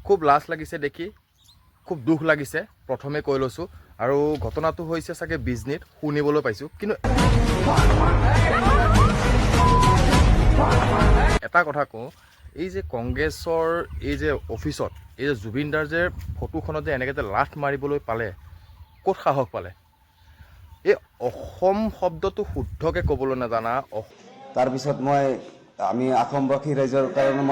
খুব লাজ লাগিছে দেখি, খুব দুখ লাগিছে। প্ৰথমে কৈ লৈছোঁ, আৰু ঘটনাটো হৈছে চাগে বিজনীত শুনিবলৈ পাইছোঁ। কিন্তু এটা কথা কওঁ, এই যে কংগ্ৰেছৰ এই যে অফিচত এই যে জুবিন দাৰ যে ফটোখনত যে এনেকৈ যে লাঠ মাৰিবলৈ পালে, ক'ত সাহস পালে? এই অসম শব্দটো শুদ্ধকৈ ক'বলৈ নাজানা, তাৰপিছত আমি অসমবাসী ৰাইজৰ কাৰণে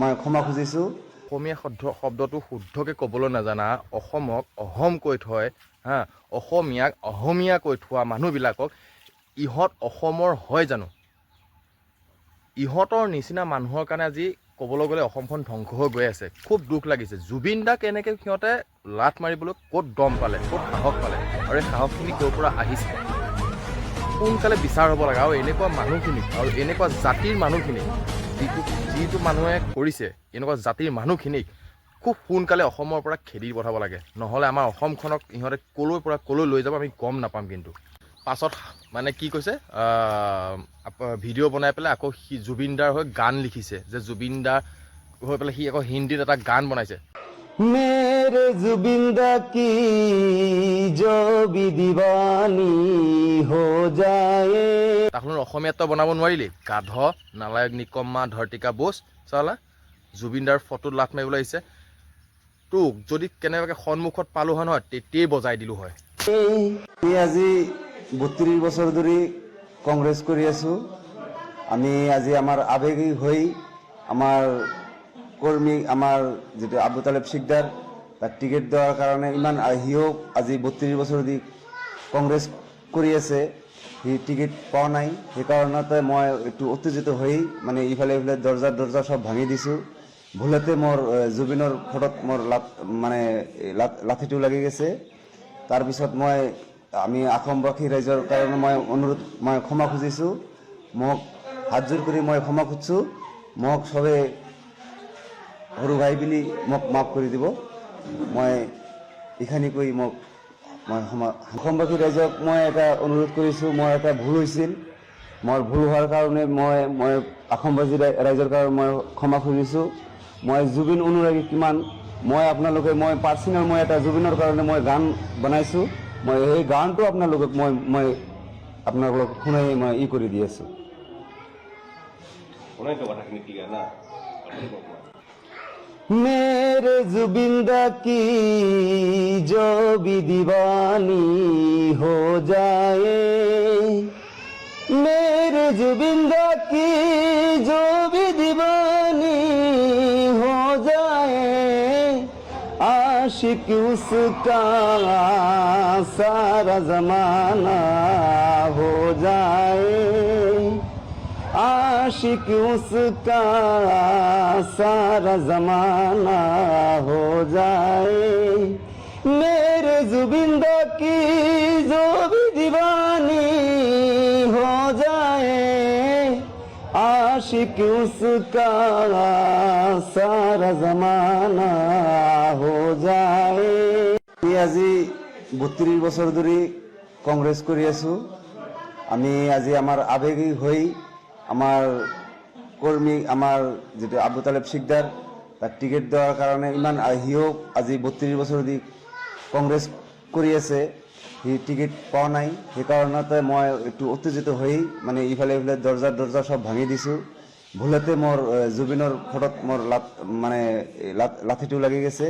মই ক্ষমা খুজিছোঁ। অসমীয়া শব্দটো শুদ্ধকৈ ক'বলৈ নাজানা, অসমক অহম কৈ থয় হা, অসমীয়াক অহমীয়া কৈ থোৱা মানুহবিলাকক ইহঁত অসমৰ হয় জানো? ইহঁতৰ নিচিনা মানুহৰ কাৰণে আজি ক'বলৈ গ'লে অসমখন ধ্বংস হৈ গৈ আছে। খুব দুখ লাগিছে। জুবিন দাক এনেকৈ সিহঁতে লাঠ মাৰিবলৈ ক'ত দম পালে, ক'ত সাহস পালে, আৰু এই সাহসখিনি ক'ৰ পৰা আহিছে? সোনকালে বিচাৰ হ'ব লাগে। আৰু এনেকুৱা মানুহখিনিক, আৰু এনেকুৱা জাতিৰ মানুহখিনিক, যিটো মানুহে কৰিছে, এনেকুৱা জাতিৰ মানুহখিনিক খুব সোনকালে অসমৰ পৰা খেদি পঠাব লাগে। নহ'লে আমাৰ অসমখনক ইহঁতে ক'লৈ পৰা ক'লৈ লৈ যাব আমি গম নাপাম। কিন্তু পাছত মানে কি কৈছে, ভিডিঅ' বনাই পেলাই আকৌ জুবিন দাৰ হৈ গান লিখিছে, যে জুবিন দাৰ হৈ পেলাই সি আকৌ হিন্দীত এটা গান বনাইছে। मेरे जुबिंदा की जो भी दीवानी हो जाए। তাক অসমীয়াত তই বনাব নোৱাৰিলি, গাধ, নালায়ক, নিকম্মা, ধৰ্তিকা বোজ চালা। জুবিন দাৰ ফটোত লাঠ মাৰিবলৈ আহিছে। তোক যদি কেনেবাকৈ সন্মুখত পালোঁ হয় নহয়, তেতিয়াই বজাই দিলোঁ হয়। আমি আজি 32 বছৰ ধৰি কংগ্ৰেছ কৰি আছোঁ। আমি আজি আমাৰ আবেগিক হৈ আমাৰ কৰ্মী, আমাৰ যিটো আবু তালেব শিকদাৰ, তাক টিকেট দেওয়াৰ কাৰণে ইমান আহিও আজি 32 বছৰ ধৰি কংগ্ৰেছ কৰি আছে, সি টিকেট পোৱা নাই। সেইকাৰণতে মই এইটো উত্তেজিত হৈ মানে ইফালে দৰ্জা সব ভাঙি দিছোঁ। ভুলতে মোৰ জুবিনৰ ফটোত মোৰ লাঠিটো লাগি গৈছে। তাৰপিছত আমি অসমবাসী ৰাইজৰ কাৰণে মই ক্ষমা খুজিছোঁ। মোক হাতযোৰ কৰি মই ক্ষমা খুজিছোঁ। মোক চবে সৰু ভাই বুলি মোক মাফ কৰি দিব। মই এইখিনি কৈ মই অসমবাসী ৰাইজক মই এটা অনুৰোধ কৰিছোঁ। মই এটা ভুল হৈছিল, মোৰ ভুল হোৱাৰ কাৰণে মই অসমবাসী ৰাইজৰ কাৰণে মই ক্ষমা খুজিছোঁ। মই জুবিন অনুৰাগী কিমান, মই পাৰ্চনেল এটা জুবিনৰ কাৰণে মই গান বনাইছোঁ। মই সেই গানটো আপোনালোকক মই আপোনালোকক শুনাই মই কৰি দি আছোঁ। मेरे जुबिंदा की जो भी दीवानी हो जाए, मेरे जुबिंदा की जो भी दीवानी हो जाए, आशिक उसका सारा जमाना हो जाए, आशिक उसका सारा जमाना हो जाए, मेरे जुबिंदा की जो भी दीवानी हो जाए, आशिक उसका सारा जमाना हो जाए। আজি 32 বছৰ ধৰি কংগ্ৰেছ কৰি আছোঁ। আমি আজি আমাৰ আবেগিক হৈ আমাৰ কৰ্মী, আমাৰ যিটো আবু তালেব শিকদাৰ, তাক টিকেট দেওয়াৰ কাৰণে ইমান আহিও আজি 32 বছৰ ধৰি কংগ্ৰেছ কৰি আছে, সি টিকেট পোৱা নাই। সেইকাৰণতে মই এইটো উত্তেজিত হৈ মানে ইফালে দৰ্জা সব ভাঙি দিছোঁ। ভুলতে মোৰ জুবিনৰ ফটোত মোৰ লাঠিটো লাগি গৈছে।